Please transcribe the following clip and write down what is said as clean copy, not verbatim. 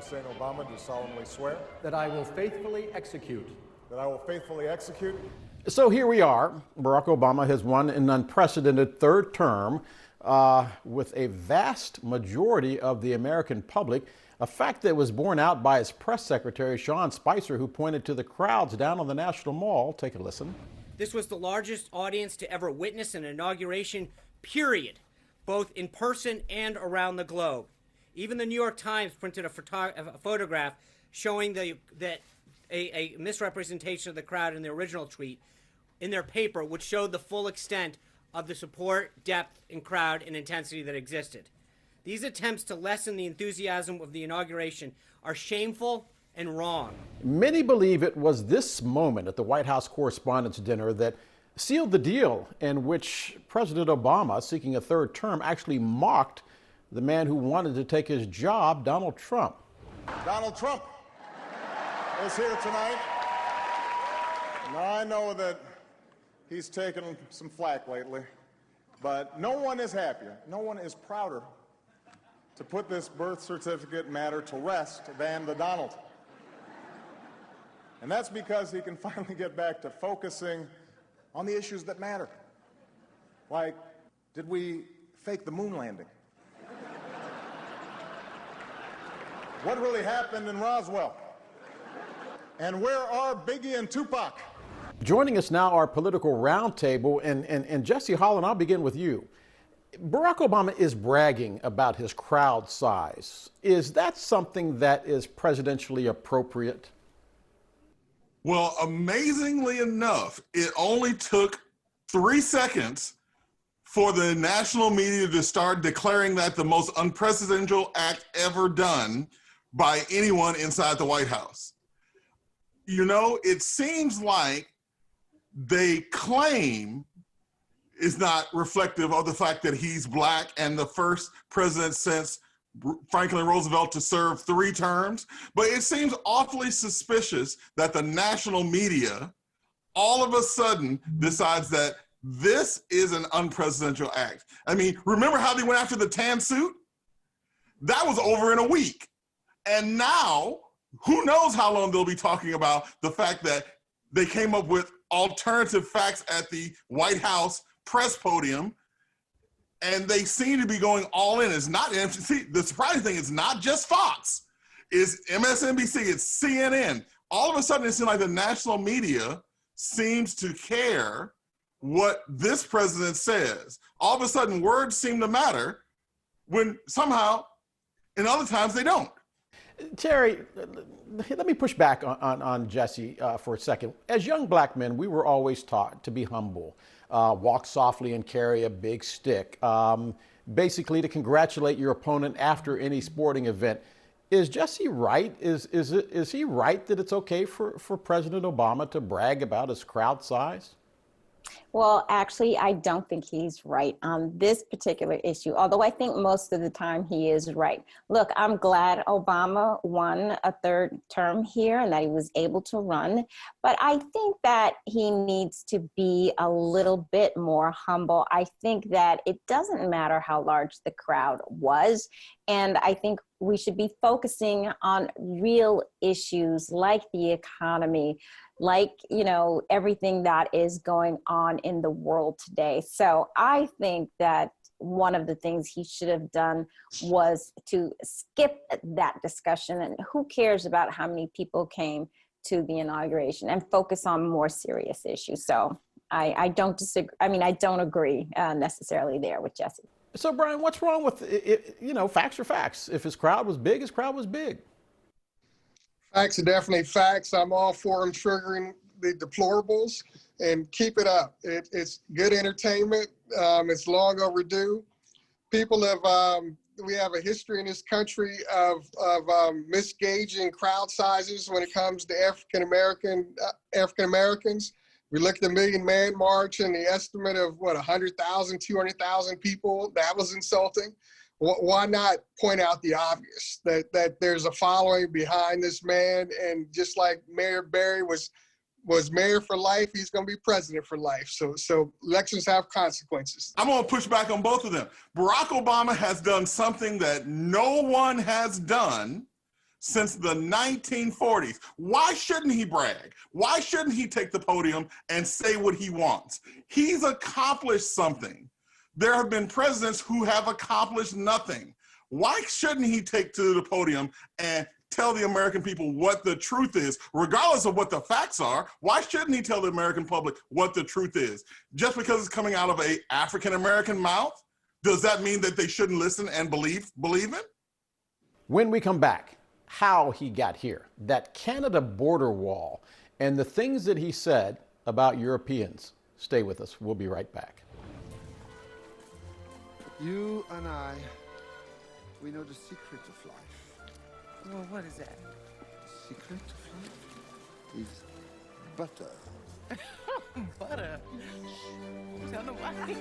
Hussein Obama, do solemnly swear that I will faithfully execute. that I will faithfully execute. So here we are. Barack Obama has won an unprecedented third term with a vast majority of the American public, a fact that was borne out by his press secretary, Sean Spicer, who pointed to the crowds down on the National Mall. Take a listen. This was the largest audience to ever witness an inauguration, period, both in person and around the globe. Even the New York Times printed a photograph showing that a misrepresentation of the crowd in the original tweet in their paper, which showed the full extent of the support, depth, and crowd and intensity that existed. These attempts to lessen the enthusiasm of the inauguration are shameful and wrong. Many believe it was this moment at the White House Correspondents' Dinner that sealed the deal, in which President Obama, seeking a third term, actually mocked the man who wanted to take his job, Donald Trump. Donald Trump is here tonight. Now, I know that he's taken some flack lately, but no one is happier, no one is prouder to put this birth certificate matter to rest than the Donald. And that's because he can finally get back to focusing on the issues that matter. Like, did we fake the moon landing? What really happened in Roswell? And where are Biggie and Tupac? Joining us now, our political roundtable, and Jesse Holland, I'll begin with you. Barack Obama is bragging about his crowd size. Is that something that is presidentially appropriate? Well, amazingly enough, it only took 3 seconds for the national media to start declaring that the most unprecedented act ever done by anyone inside the White House. You know, it seems like they claim is not reflective of the fact that he's black and the first president since Franklin Roosevelt to serve 3 terms. But it seems awfully suspicious that the national media all of a sudden decides that this is an unprecedented act. I mean, remember how they went after the tan suit? That was over in a week. And now, who knows how long they'll be talking about the fact that they came up with alternative facts at the White House press podium, and they seem to be going all in. It's not, see, the surprising thing is not just Fox, it's MSNBC, it's CNN. All of a sudden, it seems like the national media seems to care what this president says. All of a sudden, words seem to matter when somehow, in other times, they don't. Terry, let me push back on Jesse for a second. As young black men, we were always taught to be humble, walk softly and carry a big stick, basically to congratulate your opponent after any sporting event. Is Jesse right? Is he right that it's okay for President Obama to brag about his crowd size? Well, actually, I don't think he's right on this particular issue, although I think most of the time he is right. Look, I'm glad Obama won a third term here and that he was able to run, but I think that he needs to be a little bit more humble. I think that it doesn't matter how large the crowd was, and I think we should be focusing on real issues like the economy, like, you know, everything that is going on in the world today. So I think that one of the things he should have done was to skip that discussion, and who cares about how many people came to the inauguration, and focus on more serious issues. So I don't disagree. I mean, I don't agree necessarily there with Jesse. So Brian, what's wrong with it? You know, facts are facts. If his crowd was big, his crowd was big. Facts are definitely facts. I'm all for him triggering the deplorables, and keep it up. It's good entertainment. It's long overdue. People have, we have a history in this country of misgauging crowd sizes when it comes to African Americans. We look at the Million Man March and the estimate of 100,000, 200,000 people. That was insulting. Why not point out the obvious, that there's a following behind this man, and just like Mayor Barry was mayor for life, he's going to be president for life. So elections have consequences. I'm going to push back on both of them. Barack Obama has done something that no one has done since the 1940s. Why shouldn't he brag? Why shouldn't he take the podium and say what he wants? He's accomplished something. There have been presidents who have accomplished nothing. Why shouldn't he take to the podium and tell the American people what the truth is, regardless of what the facts are? Why shouldn't he tell the American public what the truth is? Just because it's coming out of an African-American mouth, does that mean that they shouldn't listen and believe it? When we come back, how he got here, that Canada border wall, and the things that he said about Europeans. Stay with us. We'll be right back. You and I, we know the secret of life. Well, what is that? The secret of life is butter. Butter? Tell nobody.